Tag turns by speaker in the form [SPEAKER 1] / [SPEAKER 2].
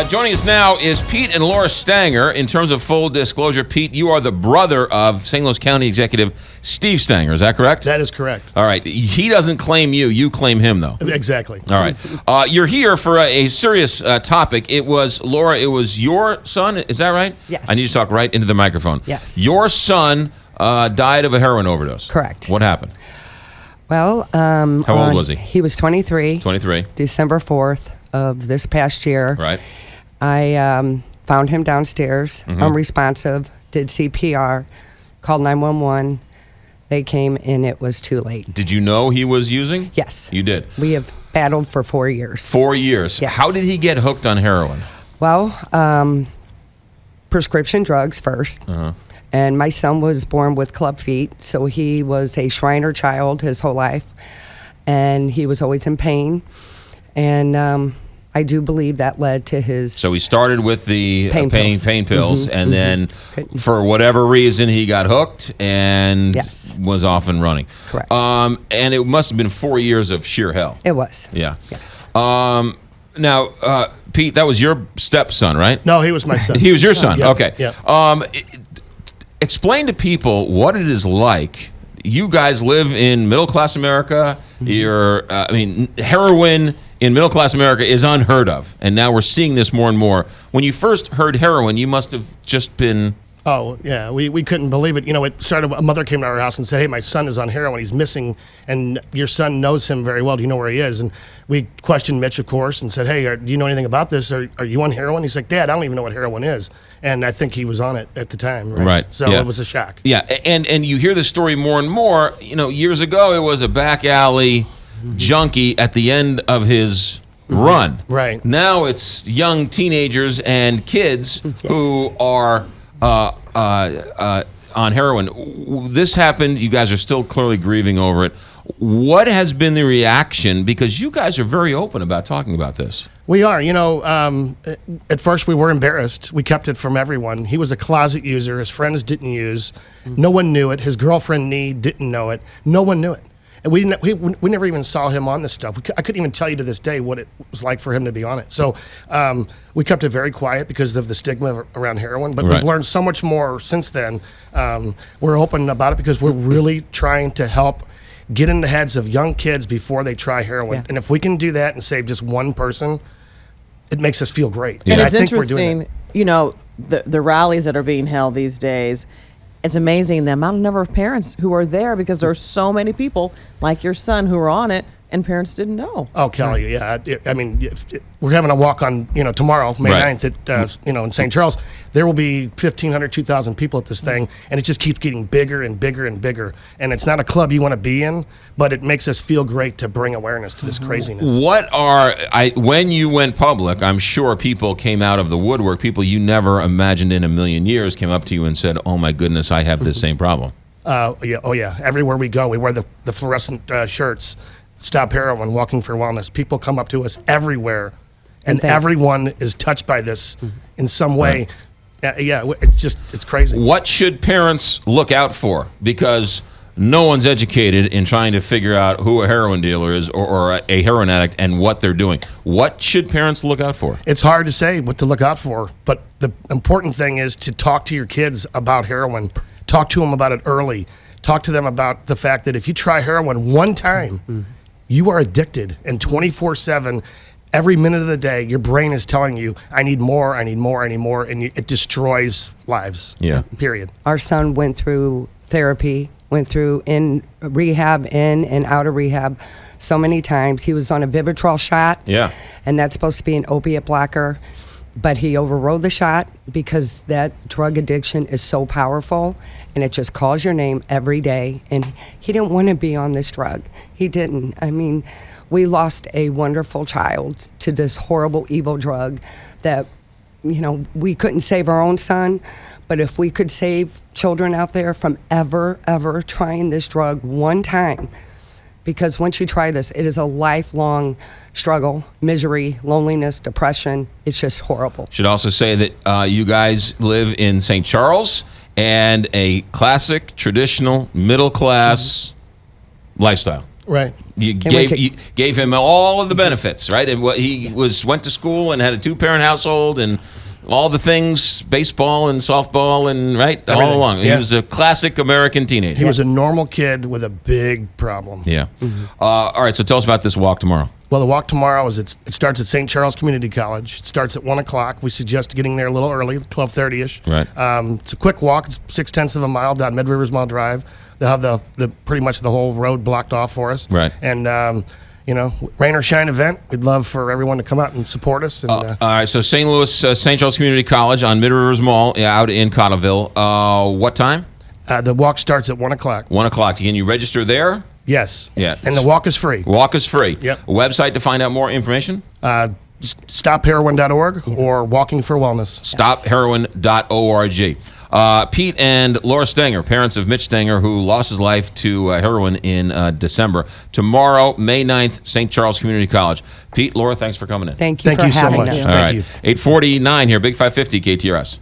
[SPEAKER 1] Joining us now is Pete and Laura Stanger. In terms of full disclosure, Pete, you are the brother of St. Louis County Executive Steve Stanger. Is that correct?
[SPEAKER 2] That is correct.
[SPEAKER 1] All right. He doesn't claim you. You claim him, though.
[SPEAKER 2] Exactly.
[SPEAKER 1] All right. You're here for a serious topic. It was, Laura, it was your son. Is that right?
[SPEAKER 3] Yes.
[SPEAKER 1] I need to talk right into the microphone.
[SPEAKER 3] Yes.
[SPEAKER 1] Your son died of a heroin overdose.
[SPEAKER 3] Correct.
[SPEAKER 1] What happened?
[SPEAKER 3] Well,
[SPEAKER 1] how old was he?
[SPEAKER 3] He was 23.
[SPEAKER 1] 23.
[SPEAKER 3] December 4th of this past year.
[SPEAKER 1] Right.
[SPEAKER 3] I found him downstairs, unresponsive, did CPR, called 911. They came and it was too late.
[SPEAKER 1] Did you know he was using?
[SPEAKER 3] Yes.
[SPEAKER 1] You did?
[SPEAKER 3] We have battled for 4 years.
[SPEAKER 1] 4 years.
[SPEAKER 3] Yes.
[SPEAKER 1] How did he get hooked on heroin?
[SPEAKER 3] Well, prescription drugs first. And my son was born with club feet, so he was a Shriner child his whole life. And he was always in pain. And I do believe that led to his...
[SPEAKER 1] So he started with the pain pills, and then for whatever reason he got hooked and was off and running.
[SPEAKER 3] Correct.
[SPEAKER 1] And it must have been 4 years of sheer hell.
[SPEAKER 3] It was.
[SPEAKER 1] Yeah.
[SPEAKER 3] Yes.
[SPEAKER 1] Now, Pete, that was your stepson, right?
[SPEAKER 2] No, he was my son.
[SPEAKER 1] He was your son.
[SPEAKER 2] Yeah,
[SPEAKER 1] Okay.
[SPEAKER 2] yeah.
[SPEAKER 1] Explain to people what it is like. You guys live in middle-class America. You're, heroin in middle-class America is unheard of, and now we're seeing this more and more. When you first heard heroin, you must have just been...
[SPEAKER 2] Oh, yeah. We couldn't believe it. You know, it started, a mother came to our house and said, hey, my son is on heroin. He's missing, and your son knows him very well. Do you know where he is? And we questioned Mitch, of course, and said, hey, do you know anything about this? Are you on heroin? He's like, Dad, I don't even know what heroin is. And I think he was on it at the time, right?
[SPEAKER 1] Right.
[SPEAKER 2] So it was a shock.
[SPEAKER 1] Yeah, and you hear the story more and more. You know, years ago, it was a back alley junkie at the end of his... run.
[SPEAKER 2] Right.
[SPEAKER 1] Now it's young teenagers and kids who are on heroin. This happened. You guys are still clearly grieving over it. What has been the reaction? Because you guys are very open about talking about this.
[SPEAKER 2] We are. You know, at first we were embarrassed. We kept it from everyone. He was a closet user. His friends didn't use. No one knew it. His girlfriend, Nee, didn't know it. No one knew it. And we never even saw him on this stuff. I couldn't even tell you to this day what it was like for him to be on it. So we kept it very quiet because of the stigma around heroin. But we've learned so much more since then. We're open about it because we're really trying to help get in the heads of young kids before they try heroin. Yeah. And if we can do that and save just one person, it makes us feel great.
[SPEAKER 4] Yeah. And it's
[SPEAKER 2] I think
[SPEAKER 4] interesting,
[SPEAKER 2] we're doing it.
[SPEAKER 4] You know, the rallies that are being held these days, it's amazing the amount of number of parents who are there because there are so many people like your son who are on it and parents didn't know.
[SPEAKER 2] Oh, Kelly, yeah. We're having a walk on, tomorrow, May 9th at, in St. Charles. There will be 1,500, 2,000 people at this thing, and it just keeps getting bigger and bigger and bigger. And it's not a club you want to be in, but it makes us feel great to bring awareness to this craziness.
[SPEAKER 1] When you went public, I'm sure people came out of the woodwork, people you never imagined in a million years came up to you and said, oh my goodness, I have this same problem.
[SPEAKER 2] Yeah. Everywhere we go, we wear the fluorescent shirts. Stop Heroin, Walking for Wellness. People come up to us everywhere, and everyone is touched by this in some way. It's crazy.
[SPEAKER 1] What should parents look out for? Because no one's educated in trying to figure out who a heroin dealer is or a heroin addict and what they're doing. What should parents look out for?
[SPEAKER 2] It's hard to say what to look out for, but the important thing is to talk to your kids about heroin. Talk to them about it early. Talk to them about the fact that if you try heroin one time, you are addicted, and 24/7, every minute of the day, your brain is telling you, I need more, I need more, I need more, and it destroys lives, period.
[SPEAKER 3] Our son went through therapy, went through in rehab, in and out of rehab so many times. He was on a Vivitrol shot, and that's supposed to be an opiate blocker, but he overrode the shot because that drug addiction is so powerful, and it just calls your name every day, and he didn't want to be on this drug. He didn't. I mean, we lost a wonderful child to this horrible, evil drug that, we couldn't save our own son, but if we could save children out there from ever trying this drug one time, because once you try this, it is a lifelong struggle, misery, loneliness, depression. It's just horrible.
[SPEAKER 1] Should also say that you guys live in St. Charles and a classic, traditional, middle-class lifestyle.
[SPEAKER 2] Right.
[SPEAKER 1] You
[SPEAKER 3] went
[SPEAKER 1] gave him all of the benefits, right? And went to school and had a 2-parent household and all the things, baseball and softball and
[SPEAKER 2] Everything.
[SPEAKER 1] all along.
[SPEAKER 2] Yeah.
[SPEAKER 1] He was a classic American teenager.
[SPEAKER 2] He was a normal kid with a big problem.
[SPEAKER 1] Yeah. All right. So tell us about this walk tomorrow.
[SPEAKER 2] Well, the walk tomorrow it starts at St. Charles Community College. It starts at 1 o'clock. We suggest getting there a little early, 12:30ish.
[SPEAKER 1] Right.
[SPEAKER 2] It's a quick walk. It's 0.6 of a mile down Mid Rivers Mall Drive. They'll have the pretty much the whole road blocked off for us.
[SPEAKER 1] Right.
[SPEAKER 2] And rain or shine event. We'd love for everyone to come out and support us. And,
[SPEAKER 1] all right. So St. Louis, St. Charles Community College on Mid Rivers Mall, out in Cottleville. What time?
[SPEAKER 2] The walk starts at 1 o'clock.
[SPEAKER 1] 1 o'clock. Can you register there?
[SPEAKER 2] Yes.
[SPEAKER 1] Yeah.
[SPEAKER 2] And the walk is free.
[SPEAKER 1] Walk is free.
[SPEAKER 2] Yep.
[SPEAKER 1] A website to find out more information?
[SPEAKER 2] StopHeroin.org or Walking for Wellness.
[SPEAKER 1] StopHeroin.org. Pete and Laura Stenger, parents of Mitch Stenger, who lost his life to heroin in December. Tomorrow, May 9th, St. Charles Community College. Pete, Laura, thanks for coming in.
[SPEAKER 3] Thank you
[SPEAKER 2] Thank
[SPEAKER 3] for
[SPEAKER 2] you so
[SPEAKER 3] having
[SPEAKER 2] much.
[SPEAKER 3] us.
[SPEAKER 1] All
[SPEAKER 2] Thank
[SPEAKER 1] right.
[SPEAKER 2] you.
[SPEAKER 1] 8:49 here, Big 550 KTRS.